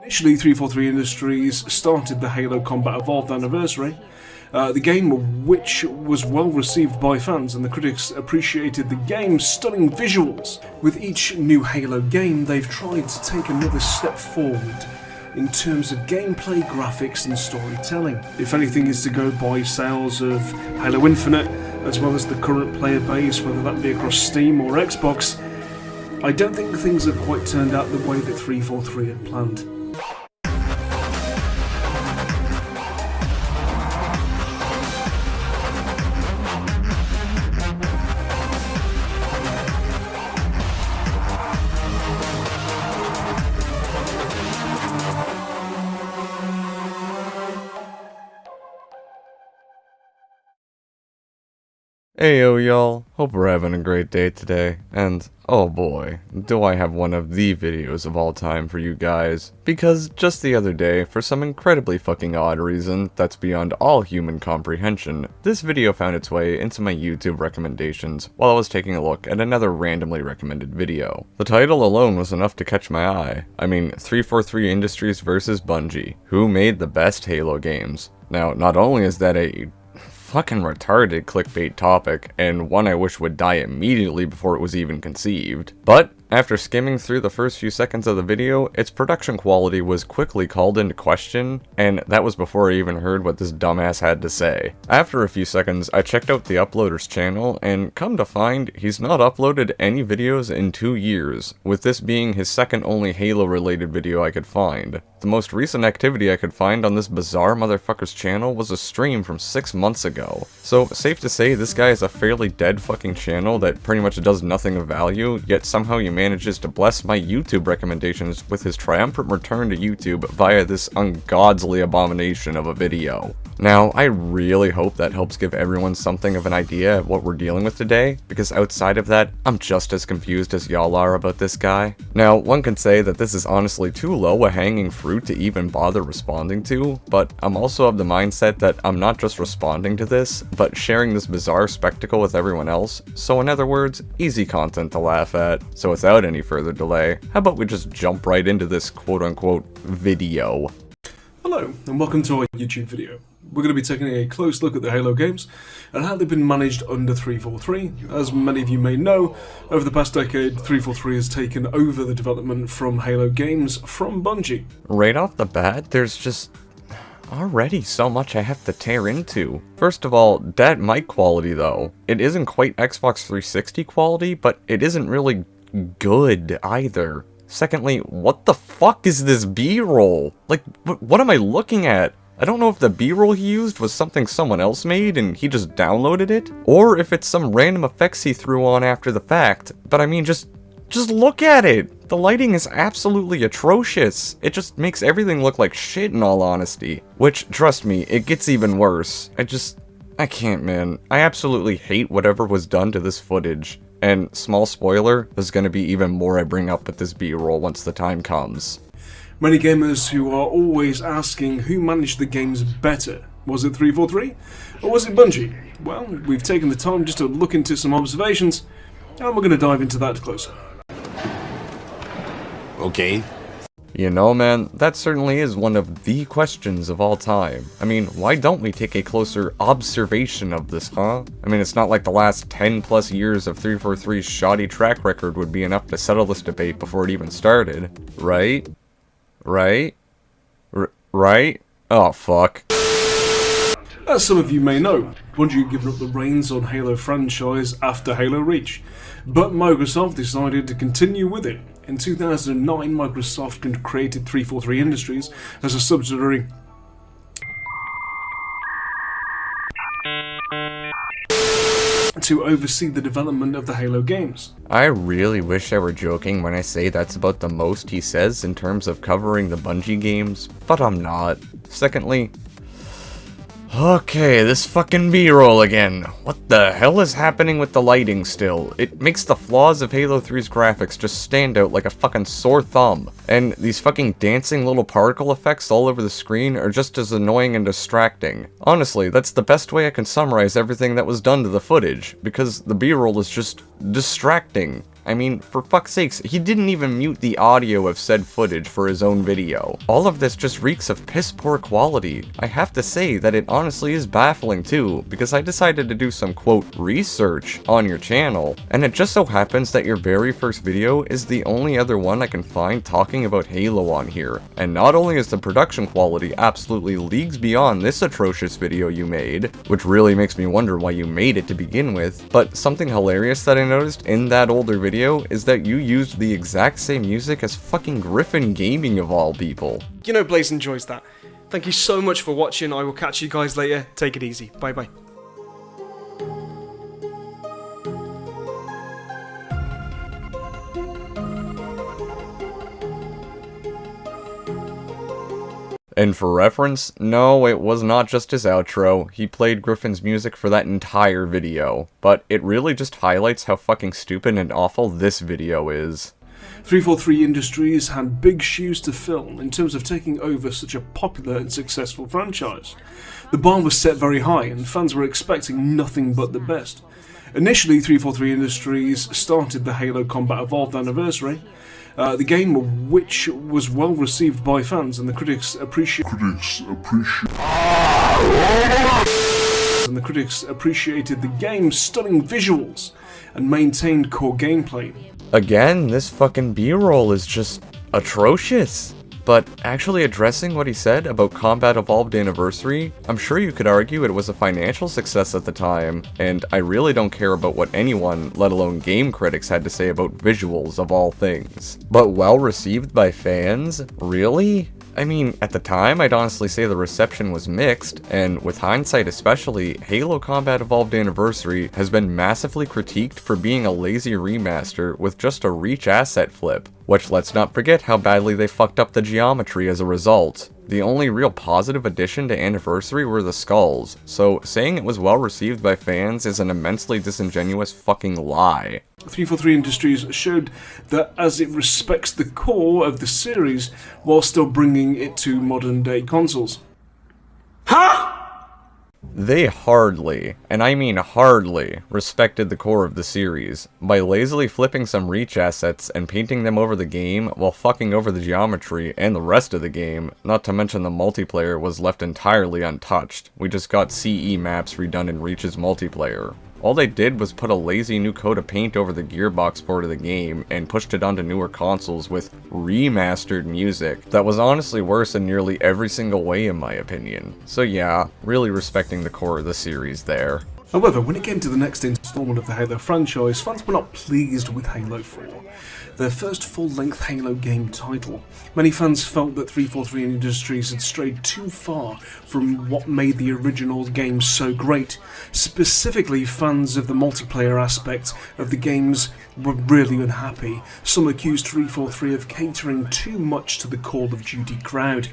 Initially, 343 Industries started the Halo Combat Evolved anniversary, the game which was well received by fans, and the critics appreciated the game's stunning visuals. With each new Halo game, they've tried to take another step forward in terms of gameplay, graphics and storytelling. If anything is to go by sales of Halo Infinite, as well as the current player base, whether that be across Steam or Xbox, I don't think things have quite turned out the way that 343 had planned. Heyo y'all, hope we're having a great day today, and oh boy, do I have one of the videos of all time for you guys, because just the other day, for some incredibly fucking odd reason that's beyond all human comprehension, this video found its way into my YouTube recommendations while I was taking a look at another randomly recommended video. The title alone was enough to catch my eye. I mean, 343 Industries vs Bungie, who made the best Halo games. Now, not only is that a fucking retarded clickbait topic, and one I wish would die immediately before it was even conceived, but after skimming through the first few seconds of the video, its production quality was quickly called into question, and that was before I even heard what this dumbass had to say. After a few seconds, I checked out the uploader's channel, and come to find, he's not uploaded any videos in 2 years, with this being his second only Halo-related video I could find. The most recent activity I could find on this bizarre motherfucker's channel was a stream from 6 months ago. So, safe to say this guy is a fairly dead fucking channel that pretty much does nothing of value, yet somehow he manages to bless my YouTube recommendations with his triumphant return to YouTube via this ungodly abomination of a video. Now, I really hope that helps give everyone something of an idea of what we're dealing with today, because outside of that, I'm just as confused as y'all are about this guy. Now, one can say that this is honestly too low a hanging fruit to even bother responding to, but I'm also of the mindset that I'm not just responding to this, but sharing this bizarre spectacle with everyone else, so in other words, easy content to laugh at. So without any further delay, how about we just jump right into this quote-unquote video. Hello, and welcome to our YouTube video. We're going to be taking a close look at the Halo games and how they've been managed under 343. As many of you may know, over the past decade, 343 has taken over the development from Halo games from Bungie. Right off the bat, there's just already so much I have to tear into. First of all, that mic quality though. It isn't quite Xbox 360 quality, but it isn't really good either. Secondly, what the fuck is this B-roll? Like, what am I looking at? I don't know if the B-roll he used was something someone else made and he just downloaded it, or if it's some random effects he threw on after the fact, but I mean, just look at it! The lighting is absolutely atrocious. It just makes everything look like shit in all honesty. Which, trust me, it gets even worse. I can't, man. I absolutely hate whatever was done to this footage. And, small spoiler, there's gonna be even more I bring up with this B-roll once the time comes. Many gamers who are always asking who managed the games better. Was it 343? Or was it Bungie? Well, we've taken the time just to look into some observations, and we're going to dive into that closer. Okay. You know, man, that certainly is one of the questions of all time. I mean, why don't we take a closer observation of this, huh? I mean, it's not like the last 10 plus years of 343's shoddy track record would be enough to settle this debate before it even started, right? Right? Oh, fuck. As some of you may know, Bungie had given up the reins on Halo franchise after Halo Reach, but Microsoft decided to continue with it. In 2009, Microsoft created 343 Industries as a subsidiary to oversee the development of the Halo games. I really wish I were joking when I say that's about the most he says in terms of covering the Bungie games, but I'm not. Secondly, okay, this fucking B-roll again. What the hell is happening with the lighting still? It makes the flaws of Halo 3's graphics just stand out like a fucking sore thumb. And these fucking dancing little particle effects all over the screen are just as annoying and distracting. Honestly, that's the best way I can summarize everything that was done to the footage, because the B-roll is just distracting. I mean, for fuck's sakes, he didn't even mute the audio of said footage for his own video. All of this just reeks of piss poor quality. I have to say that it honestly is baffling too, because I decided to do some quote research on your channel, and it just so happens that your very first video is the only other one I can find talking about Halo on here. And not only is the production quality absolutely leagues beyond this atrocious video you made, which really makes me wonder why you made it to begin with, but something hilarious that I noticed in that older video is that you used the exact same music as fucking Griffin Gaming of all people. You know Blaze enjoys that. Thank you so much for watching. I will catch you guys later. Take it easy. Bye bye. And for reference, no, it was not just his outro, he played Griffin's music for that entire video, but it really just highlights how fucking stupid and awful this video is. 343 Industries had big shoes to fill in terms of taking over such a popular and successful franchise. The bar was set very high and fans were expecting nothing but the best. Initially, 343 Industries started the Halo Combat Evolved anniversary, the game which was well received by fans and the critics appreciated the game's stunning visuals and maintained core gameplay. Again, this fucking B-roll is just atrocious. But actually addressing what he said about Combat Evolved Anniversary, I'm sure you could argue it was a financial success at the time, and I really don't care about what anyone, let alone game critics, had to say about visuals of all things. But well received by fans? Really? I mean, at the time, I'd honestly say the reception was mixed, and with hindsight especially, Halo Combat Evolved Anniversary has been massively critiqued for being a lazy remaster with just a Reach asset flip, which let's not forget how badly they fucked up the geometry as a result. The only real positive addition to Anniversary were the skulls, so saying it was well received by fans is an immensely disingenuous fucking lie. 343 Industries showed that as it respects the core of the series while still bringing it to modern day consoles. They hardly, and I mean hardly, respected the core of the series by lazily flipping some Reach assets and painting them over the game while fucking over the geometry and the rest of the game, not to mention the multiplayer was left entirely untouched. We just got CE maps redone in Reach's multiplayer. All they did was put a lazy new coat of paint over the Gearbox port of the game and pushed it onto newer consoles with remastered music that was honestly worse in nearly every single way in my opinion. So yeah, really respecting the core of the series there. However, when it came to the next installment of the Halo franchise, fans were not pleased with Halo 4, their first full-length Halo game title. Many fans felt that 343 Industries had strayed too far from what made the original game so great. Specifically, fans of the multiplayer aspect of the games were really unhappy. Some accused 343 of catering too much to the Call of Duty crowd.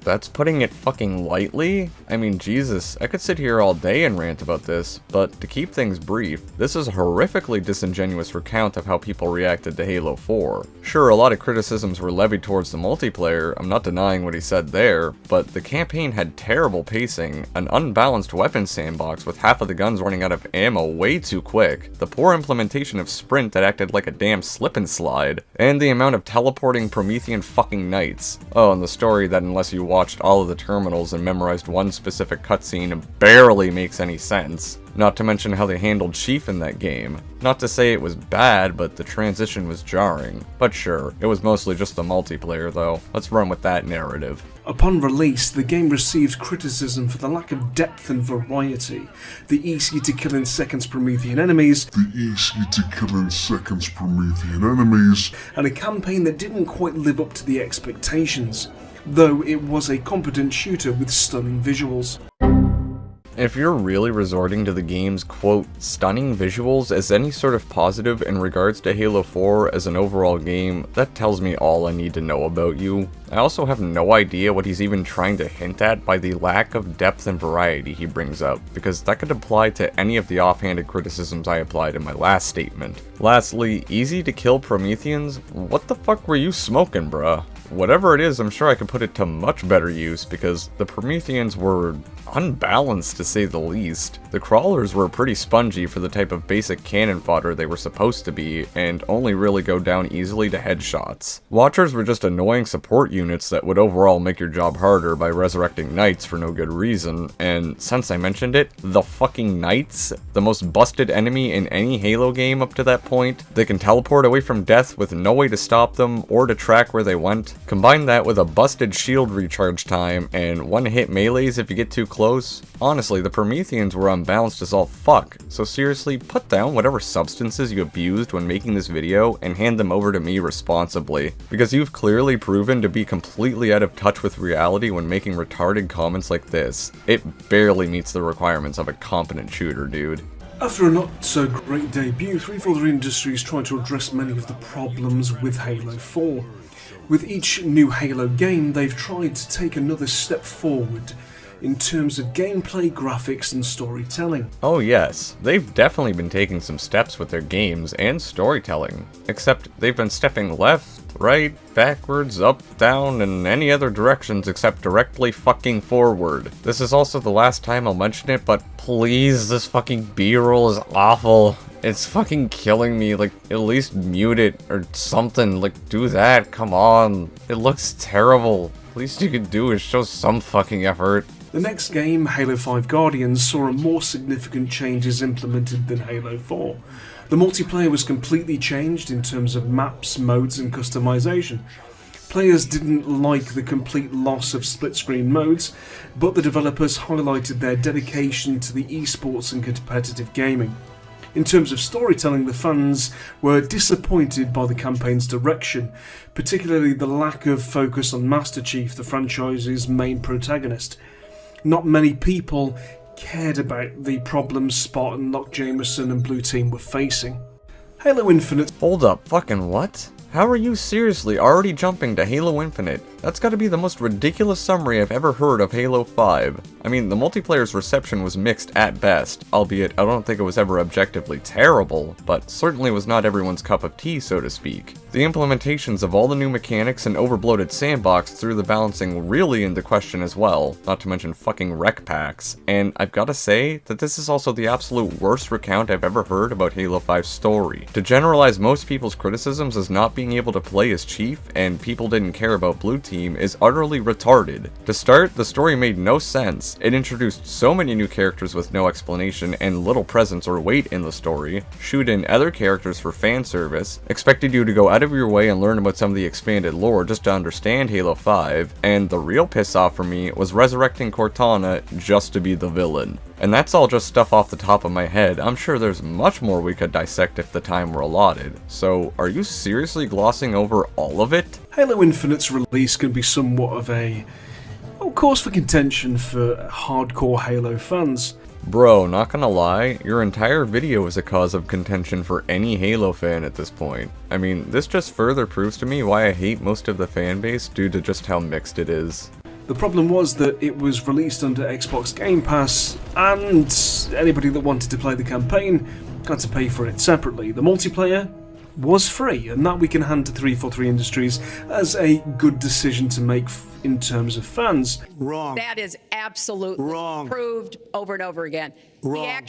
That's putting it fucking lightly? I mean, Jesus, I could sit here all day and rant about this, but to keep things brief, this is a horrifically disingenuous recount of how people reacted to Halo 4. Sure, a lot of criticisms were levied towards the multiplayer, I'm not denying what he said there, but the campaign had terrible pacing, an unbalanced weapon sandbox with half of the guns running out of ammo way too quick, the poor implementation of sprint that acted like a damn slip and slide, and the amount of teleporting Promethean fucking knights. Oh, and the story that unless you watched all of the terminals and memorized one specific cutscene barely makes any sense. Not to mention how they handled Chief in that game. Not to say it was bad, but the transition was jarring. But sure, it was mostly just the multiplayer though. Let's run with that narrative. Upon release, the game received criticism for the lack of depth and variety, the easy to kill in seconds Promethean enemies, and a campaign that didn't quite live up to the expectations, though it was a competent shooter with stunning visuals. If you're really resorting to the game's, quote, stunning visuals as any sort of positive in regards to Halo 4 as an overall game, that tells me all I need to know about you. I also have no idea what he's even trying to hint at by the lack of depth and variety he brings up, because that could apply to any of the offhanded criticisms I applied in my last statement. Lastly, easy to kill Prometheans? What the fuck were you smoking, bruh? whatever it is, I'm sure I could put it to much better use, because the Prometheans were unbalanced to say the least. The crawlers were pretty spongy for the type of basic cannon fodder they were supposed to be, and only really go down easily to headshots. Watchers were just annoying support units that would overall make your job harder by resurrecting knights for no good reason, and since I mentioned it, the fucking knights, the most busted enemy in any Halo game up to that point. They can teleport away from death with no way to stop them or to track where they went. Combine that with a busted shield recharge time and one-hit melees if you get too close. Honestly, the Prometheans were unbalanced as all fuck, so seriously, put down whatever substances you abused when making this video and hand them over to me responsibly, because you've clearly proven to be completely out of touch with reality when making retarded comments like this. It barely meets the requirements of a competent shooter, dude. After a not-so-great debut, 343 Industries tried to address many of the problems with Halo 4. With each new Halo game, they've tried to take another step forward in terms of gameplay, graphics, and storytelling. Oh yes, they've definitely been taking some steps with their games and storytelling, except they've been stepping left, right, backwards, up, down, and any other directions except directly fucking forward. This is also the last time I'll mention it, but please, this fucking B-roll is awful. It's fucking killing me. Like, at least mute it or something. Like, do that, come on. It looks terrible. Least you could do is show some fucking effort. The next game, Halo 5 Guardians, saw a more significant changes implemented than Halo 4. The multiplayer was completely changed in terms of maps, modes, and customization. Players didn't like the complete loss of split-screen modes, but the developers highlighted their dedication to the esports and competitive gaming. In terms of storytelling, the fans were disappointed by the campaign's direction, particularly the lack of focus on Master Chief, the franchise's main protagonist. Not many people cared about the problems Spot and Locke Jameson and Blue Team were facing. Halo Infinite. Hold up, fucking what? How are you seriously already jumping to Halo Infinite? That's gotta be the most ridiculous summary I've ever heard of Halo 5. I mean, the multiplayer's reception was mixed at best, albeit I don't think it was ever objectively terrible, but certainly was not everyone's cup of tea, so to speak. The implementations of all the new mechanics and overbloated sandbox threw the balancing really into question as well, not to mention fucking rec packs, and I've gotta say that this is also the absolute worst recount I've ever heard about Halo 5's story. To generalize most people's criticisms as not being able to play as Chief and people didn't care about Blue Team is utterly retarded. To start, the story made no sense. It introduced so many new characters with no explanation and little presence or weight in the story, shoot in other characters for fan service, expected you to go out of your way and learn about some of the expanded lore just to understand Halo 5, and the real piss off for me was resurrecting Cortana just to be the villain. And that's all just stuff off the top of my head. I'm sure there's much more we could dissect if the time were allotted. So, are you seriously glossing over all of it? Halo Infinite's release can be somewhat of a cause for contention for hardcore Halo fans. Bro, not gonna lie, your entire video is a cause of contention for any Halo fan at this point. I mean, this just further proves to me why I hate most of the fanbase due to just how mixed it is. The problem was that it was released under Xbox Game Pass, and anybody that wanted to play the campaign had to pay for it separately. The multiplayer was free, and that we can hand to 343 Industries as a good decision to make in terms of fans. Wrong. That is absolutely wrong. Proved over and over again. Wrong.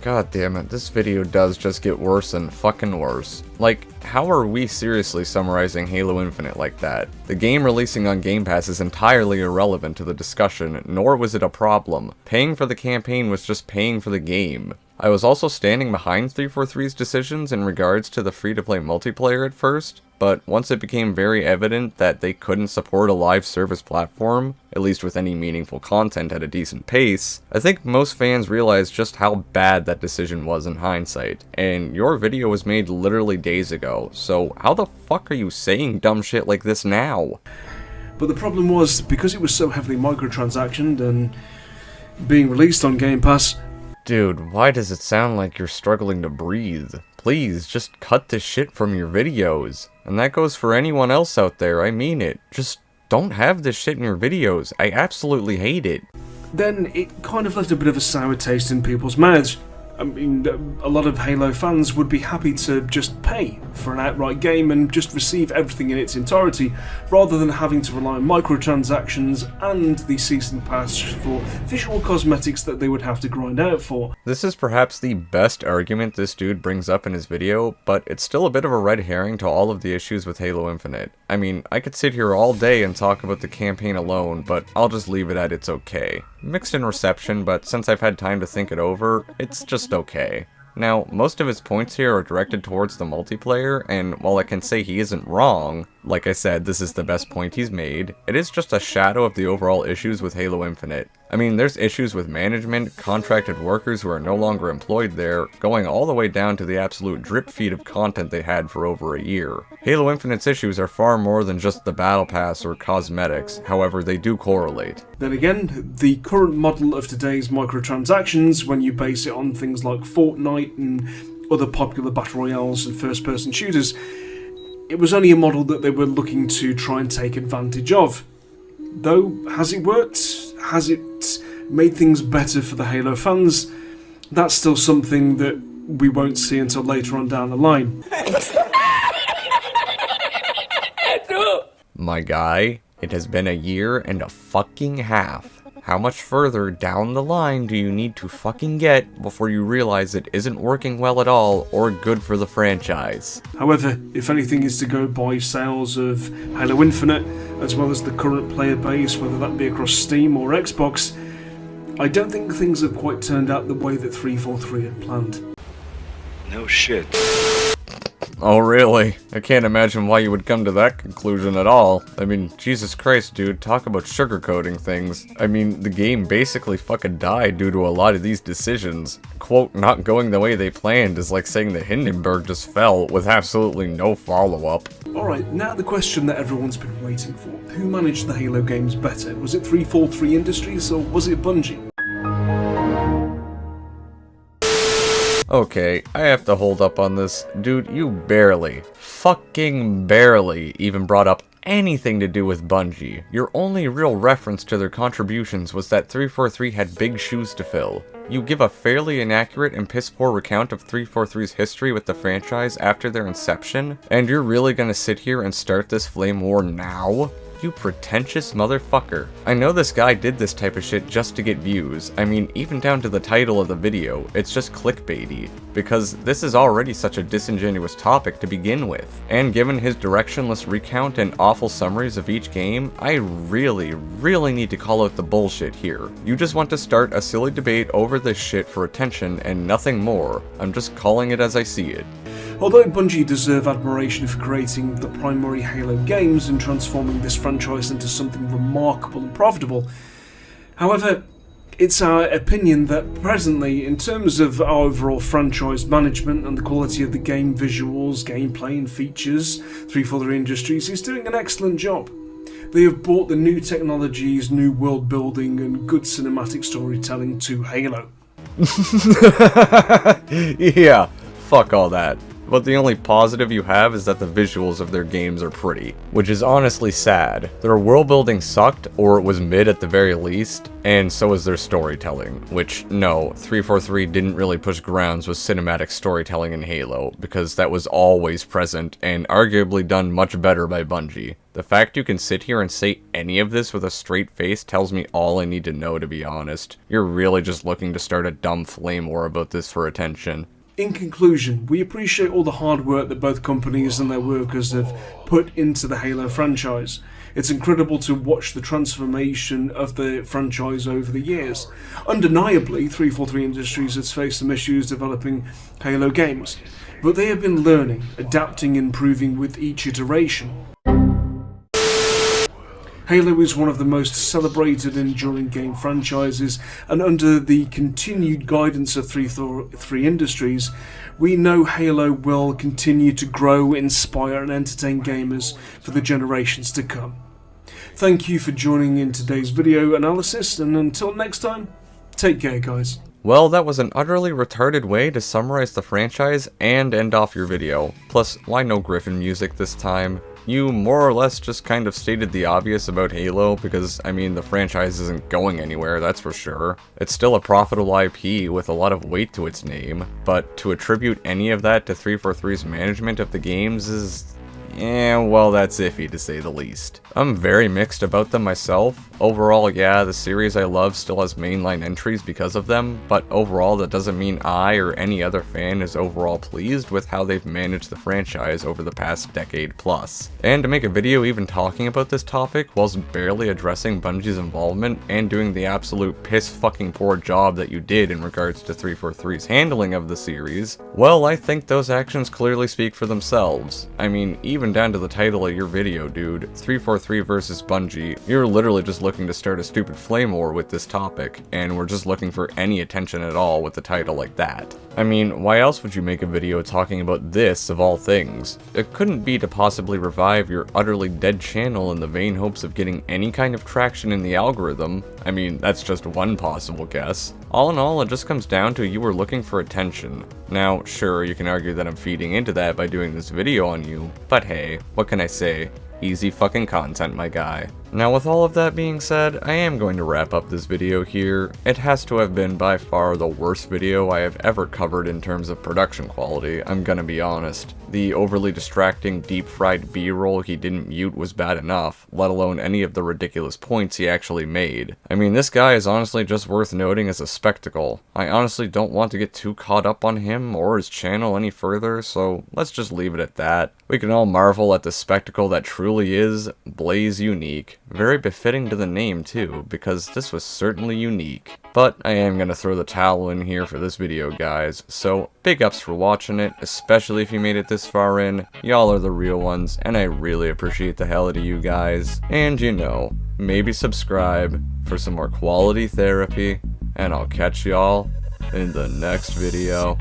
God damn it, this video does just get worse and fucking worse. Like, how are we seriously summarizing Halo Infinite like that? The game releasing on Game Pass is entirely irrelevant to the discussion, nor was it a problem. Paying for the campaign was just paying for the game. I was also standing behind 343's decisions in regards to the free-to-play multiplayer at first, but once it became very evident that they couldn't support a live service platform, at least with any meaningful content at a decent pace, I think most fans realized just how bad that decision was in hindsight. And your video was made literally days ago, so how the fuck are you saying dumb shit like this now? But the problem was, because it was so heavily microtransactioned and being released on Game Pass. Dude, why does it sound like you're struggling to breathe? Please, just cut this shit from your videos. And that goes for anyone else out there, I mean it. Just don't have this shit in your videos. I absolutely hate it. Then it kind of left a bit of a sour taste in people's mouths. I mean, a lot of Halo fans would be happy to just pay for an outright game and just receive everything in its entirety, rather than having to rely on microtransactions and the season pass for visual cosmetics that they would have to grind out for. This is perhaps the best argument this dude brings up in his video, but it's still a bit of a red herring to all of the issues with Halo Infinite. I mean, I could sit here all day and talk about the campaign alone, but I'll just leave it at it's okay. Mixed in reception, but since I've had time to think it over, it's just okay. Now, most of his points here are directed towards the multiplayer, and while I can say he isn't wrong, like I said, this is the best point he's made, it is just a shadow of the overall issues with Halo Infinite. I mean, there's issues with management, contracted workers who are no longer employed there, going all the way down to the absolute drip feed of content they had for over a year. Halo Infinite's issues are far more than just the battle pass or cosmetics, however they do correlate. Then again, the current model of today's microtransactions, when you base it on things like Fortnite and other popular battle royales and first-person shooters, it was only a model that they were looking to try and take advantage of. Though, has it worked? Has it made things better for the Halo fans? That's still something that we won't see until later on down the line. My guy, it has been a year and a fucking half. How much further down the line do you need to fucking get before you realize it isn't working well at all or good for the franchise? However, if anything is to go by sales of Halo Infinite, as well as the current player base, whether that be across Steam or Xbox, I don't think things have quite turned out the way that 343 had planned. No shit. Oh really? I can't imagine why you would come to that conclusion at all. I mean, Jesus Christ, dude, talk about sugarcoating things. I mean, the game basically fucking died due to a lot of these decisions. Quote, not going the way they planned is like saying the Hindenburg just fell with absolutely no follow-up. Alright, now the question that everyone's been waiting for. Who managed the Halo games better? Was it 343 Industries or was it Bungie? Okay, I have to hold up on this. Dude, you fucking barely even brought up anything to do with Bungie. Your only real reference to their contributions was that 343 had big shoes to fill. You give a fairly inaccurate and piss-poor recount of 343's history with the franchise after their inception, and you're really gonna sit here and start this flame war now? You pretentious motherfucker. I know this guy did this type of shit just to get views. I mean, even down to the title of the video, it's just clickbaity. Because this is already such a disingenuous topic to begin with. And given his directionless recount and awful summaries of each game, I really need to call out the bullshit here. You just want to start a silly debate over this shit for attention and nothing more. I'm just calling it as I see it. Although Bungie deserve admiration for creating the primary Halo games and transforming this franchise into something remarkable and profitable, however, it's our opinion that presently, in terms of our overall franchise management and the quality of the game visuals, gameplay and features, 343 Industries is doing an excellent job. They have brought the new technologies, new world building and good cinematic storytelling to Halo. Yeah, fuck all that. But the only positive you have is that the visuals of their games are pretty, which is honestly sad. Their world building sucked, or it was mid at the very least, and so was their storytelling, which, no, 343 didn't really push grounds with cinematic storytelling in Halo, because that was always present, and arguably done much better by Bungie. The fact you can sit here and say any of this with a straight face tells me all I need to know, to be honest. You're really just looking to start a dumb flame war about this for attention. In conclusion, we appreciate all the hard work that both companies and their workers have put into the Halo franchise. It's incredible to watch the transformation of the franchise over the years. Undeniably, 343 Industries has faced some issues developing Halo games, but they have been learning, adapting and improving with each iteration. Halo is one of the most celebrated and enduring game franchises, and under the continued guidance of 343 Industries, we know Halo will continue to grow, inspire and entertain gamers for the generations to come. Thank you for joining in today's video analysis, and until next time, take care guys. Well, that was an utterly retarded way to summarize the franchise and end off your video. Plus, why no Griffin music this time? you more or less just kind of stated the obvious about Halo, because, I mean, the franchise isn't going anywhere, that's for sure. It's still a profitable IP with a lot of weight to its name, but to attribute any of that to 343's management of the games is... well, that's iffy to say the least. I'm very mixed about them myself. Overall, yeah, the series I love still has mainline entries because of them, but overall that doesn't mean I or any other fan is overall pleased with how they've managed the franchise over the past decade plus. And to make a video even talking about this topic whilst barely addressing Bungie's involvement and doing the absolute piss fucking poor job that you did in regards to 343's handling of the series, well, I think those actions clearly speak for themselves. I mean, even down to the title of your video, dude, 343 versus Bungie, you're literally just looking to start a stupid flame war with this topic, and we're just looking for any attention at all with a title like that. I mean, why else would you make a video talking about this of all things? It couldn't be to possibly revive your utterly dead channel in the vain hopes of getting any kind of traction in the algorithm. I mean, that's just one possible guess. All in all, it just comes down to you were looking for attention. Now, sure, you can argue that I'm feeding into that by doing this video on you, but hey, what can I say? Easy fucking content, my guy. Now, with all of that being said, I am going to wrap up this video here. It has to have been by far the worst video I have ever covered in terms of production quality, I'm gonna be honest. The overly distracting deep-fried B-roll he didn't mute was bad enough, let alone any of the ridiculous points he actually made. I mean, this guy is honestly just worth noting as a spectacle. I honestly don't want to get too caught up on him or his channel any further, so let's just leave it at that. We can all marvel at the spectacle that truly is Blazeunique. Very befitting to the name too, because this was certainly unique. But I am gonna throw the towel in here for this video, guys, so big ups for watching it, especially if you made it this far in. Y'all are the real ones, and I really appreciate the hell out of you guys. And you know, maybe subscribe for some more quality therapy, and I'll catch y'all in the next video.